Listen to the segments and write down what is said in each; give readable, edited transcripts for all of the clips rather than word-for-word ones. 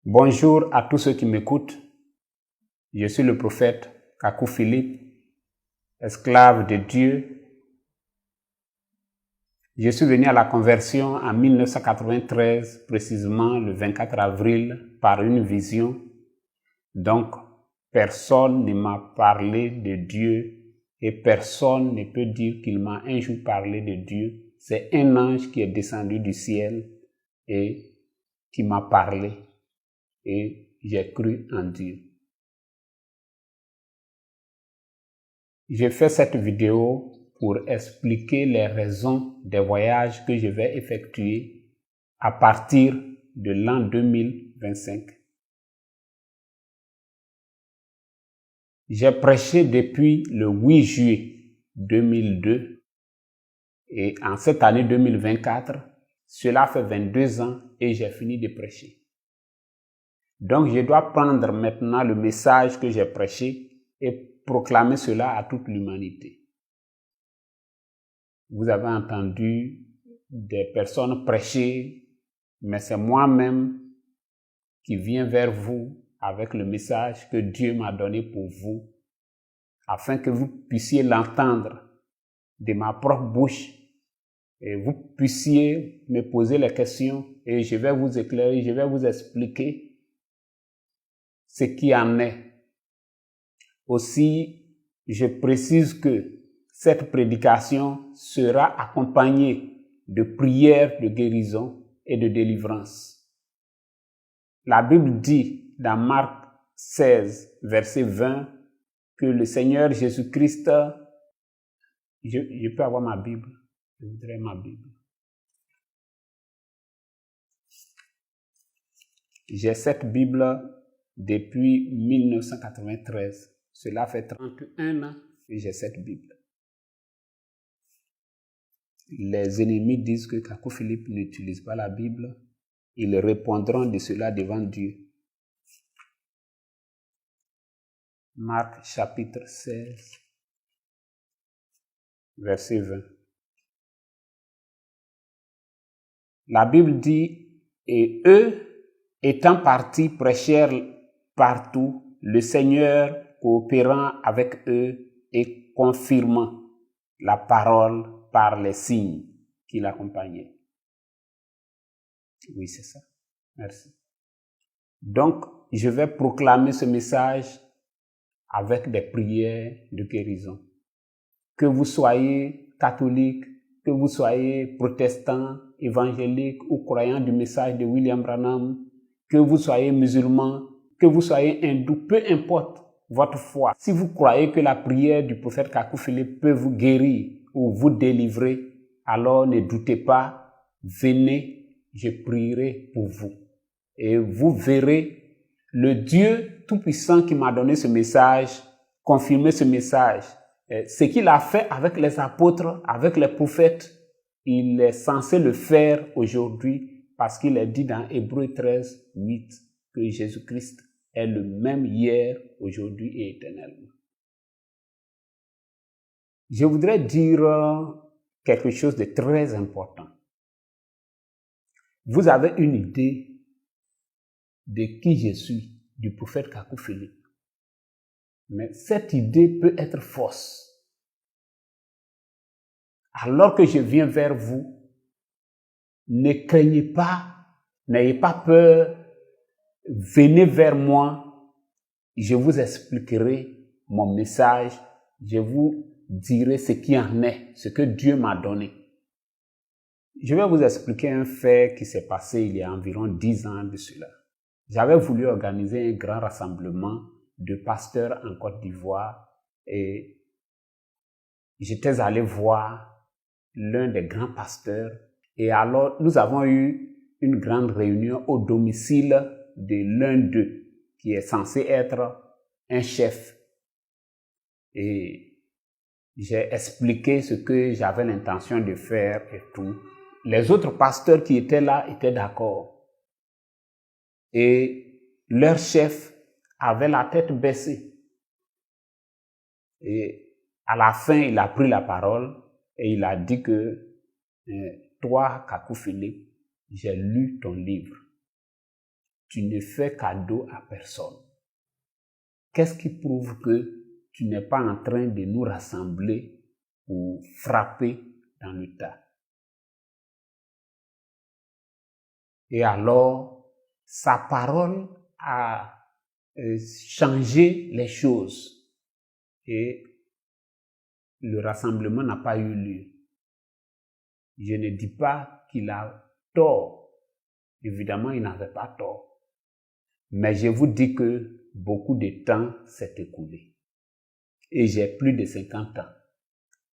Bonjour à tous ceux qui m'écoutent. Je suis le prophète Kakou Philippe, esclave de Dieu. Je suis venu à la conversion en 1993, précisément le 24 avril, par une vision. Donc, personne ne m'a parlé de Dieu et personne ne peut dire qu'il m'a un jour parlé de Dieu. C'est un ange qui est descendu du ciel et qui m'a parlé. Et j'ai cru en Dieu. J'ai fait cette vidéo pour expliquer les raisons des voyages que je vais effectuer à partir de l'an 2025. J'ai prêché depuis le 8 juillet 2002 et en cette année 2024, cela fait 22 ans et j'ai fini de prêcher. Donc, je dois prendre maintenant le message que j'ai prêché et proclamer cela à toute l'humanité. Vous avez entendu des personnes prêcher, mais c'est moi-même qui viens vers vous avec le message que Dieu m'a donné pour vous, afin que vous puissiez l'entendre de ma propre bouche et vous puissiez me poser les questions et je vais vous éclairer, je vais vous expliquer ce qui en est. Aussi, je précise que cette prédication sera accompagnée de prières de guérison et de délivrance. La Bible dit dans Marc 16, verset 20, que le Seigneur Jésus-Christ, je peux avoir ma Bible, je voudrais ma Bible. J'ai cette Bible depuis 1993. Cela fait 31 ans que j'ai cette Bible. Les ennemis disent que Kakou Philippe n'utilise pas la Bible. Ils répondront de cela devant Dieu. Marc chapitre 16, verset 20. La Bible dit, et eux, étant partis, prêchèrent partout, le Seigneur coopérant avec eux et confirmant la parole par les signes qui l'accompagnaient. Oui, c'est ça. Merci. Donc, je vais proclamer ce message avec des prières de guérison. Que vous soyez catholique, que vous soyez protestant, évangélique ou croyant du message de William Branham, que vous soyez musulman, que vous soyez hindou, peu importe votre foi. Si vous croyez que la prière du prophète Kakou Philippe peut vous guérir ou vous délivrer, alors ne doutez pas, venez, je prierai pour vous. Et vous verrez le Dieu Tout-Puissant qui m'a donné ce message, confirmer ce message. Ce qu'il a fait avec les apôtres, avec les prophètes, il est censé le faire aujourd'hui parce qu'il est dit dans Hébreux 13, 8 que Jésus-Christ est le même hier, aujourd'hui et éternellement. Je voudrais dire quelque chose de très important. Vous avez une idée de qui je suis, du prophète Kakou Philippe. Mais cette idée peut être fausse. Alors que je viens vers vous, ne craignez pas, n'ayez pas peur, venez vers moi, je vous expliquerai mon message, je vous dirai ce qui en est, ce que Dieu m'a donné. Je vais vous expliquer un fait qui s'est passé il y a environ 10 ans de cela. J'avais voulu organiser un grand rassemblement de pasteurs en Côte d'Ivoire et j'étais allé voir l'un des grands pasteurs et alors nous avons eu une grande réunion au domicile de l'un d'eux qui est censé être un chef et j'ai expliqué ce que j'avais l'intention de faire et tout. Les autres pasteurs qui étaient là étaient d'accord et leur chef avait la tête baissée. Et à la fin, il a pris la parole et il a dit que toi, Kakou Philippe, j'ai lu ton livre. tu ne fais cadeau à personne. Qu'est-ce qui prouve que tu n'es pas en train de nous rassembler pour frapper dans le tas? Et alors, sa parole a changé les choses et le rassemblement n'a pas eu lieu. Je ne dis pas qu'il a tort. Évidemment, il n'avait pas tort. Mais je vous dis que beaucoup de temps s'est écoulé. Et j'ai plus de 50 ans.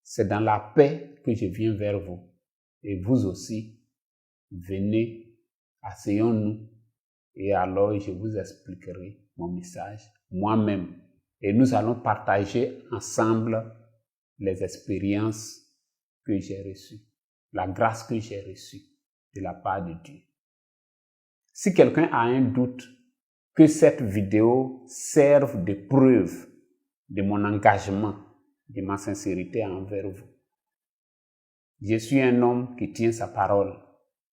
C'est dans la paix que je viens vers vous. Et vous aussi, venez, asseyons-nous. Et alors, je vous expliquerai mon message moi-même. Et nous allons partager ensemble les expériences que j'ai reçues, la grâce que j'ai reçue de la part de Dieu. Si quelqu'un a un doute que cette vidéo serve de preuve de mon engagement, de ma sincérité envers vous, je suis un homme qui tient sa parole.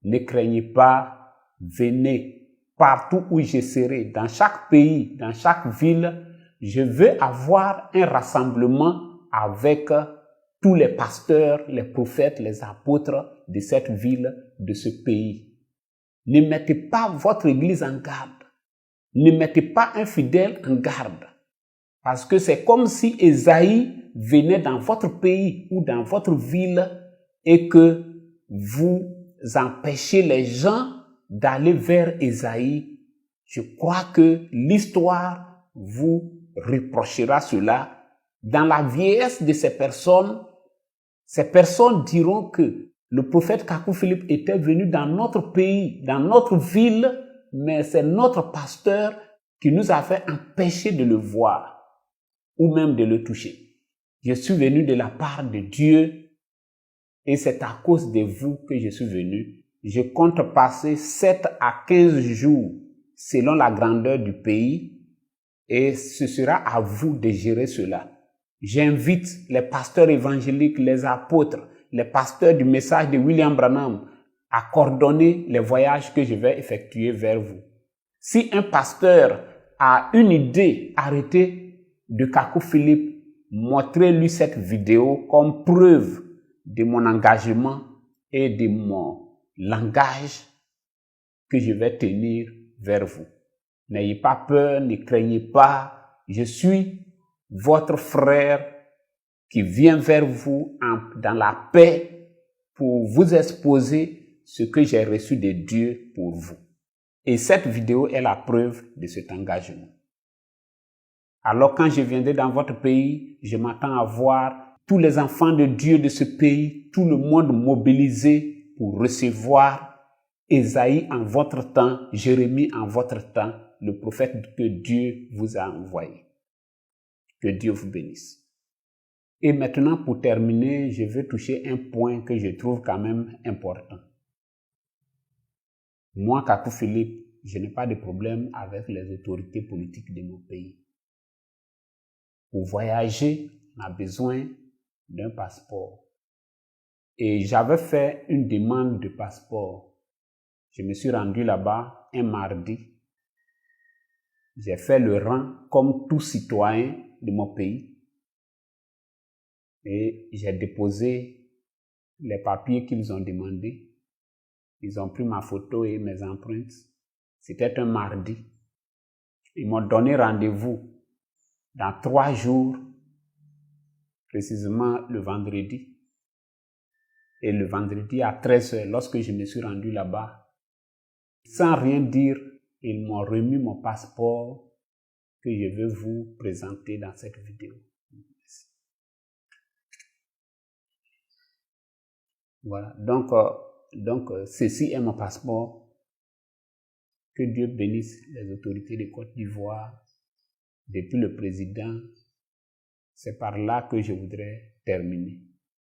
Ne craignez pas, venez partout où je serai, dans chaque pays, dans chaque ville. Je veux avoir un rassemblement avec tous les pasteurs, les prophètes, les apôtres de cette ville, de ce pays. Ne mettez pas votre église en garde. Ne mettez pas un fidèle en garde. Parce que c'est comme si Ésaïe venait dans votre pays ou dans votre ville et que vous empêchez les gens d'aller vers Ésaïe. Je crois que l'histoire vous reprochera cela. Dans la vieillesse de ces personnes diront que le prophète Kakou Philippe était venu dans notre pays, dans notre ville, mais c'est notre pasteur qui nous avait empêché de le voir ou même de le toucher. Je suis venu de la part de Dieu et c'est à cause de vous que je suis venu. Je compte passer 7 à 15 jours selon la grandeur du pays et ce sera à vous de gérer cela. J'invite les pasteurs évangéliques, les apôtres, les pasteurs du message de William Branham à coordonner les voyages que je vais effectuer vers vous. Si un pasteur a une idée arrêtée de Kakou Philippe, montrez-lui cette vidéo comme preuve de mon engagement et de mon langage que je vais tenir vers vous. N'ayez pas peur, ne craignez pas. Je suis votre frère qui vient vers vous dans la paix pour vous exposer ce que j'ai reçu de Dieu pour vous. Et cette vidéo est la preuve de cet engagement. Alors quand je viendrai dans votre pays, je m'attends à voir tous les enfants de Dieu de ce pays, tout le monde mobilisé pour recevoir Ésaïe en votre temps, Jérémie en votre temps, le prophète que Dieu vous a envoyé. Que Dieu vous bénisse. Et maintenant, pour terminer, je veux toucher un point que je trouve quand même important. Moi, Kakou Philippe, je n'ai pas de problème avec les autorités politiques de mon pays. Pour voyager, on a besoin d'un passeport. Et j'avais fait une demande de passeport. Je me suis rendu là-bas un mardi. J'ai fait le rang comme tout citoyen de mon pays. Et j'ai déposé les papiers qu'ils ont demandés. Ils ont pris ma photo et mes empreintes. C'était un mardi. Ils m'ont donné rendez-vous dans 3 jours, précisément le vendredi. Et le vendredi à 13h, lorsque je me suis rendu là-bas, sans rien dire, ils m'ont remis mon passeport que je vais vous présenter dans cette vidéo. Voilà, donc ceci est mon passeport. Que Dieu bénisse les autorités de Côte d'Ivoire, depuis le président. C'est par là que je voudrais terminer.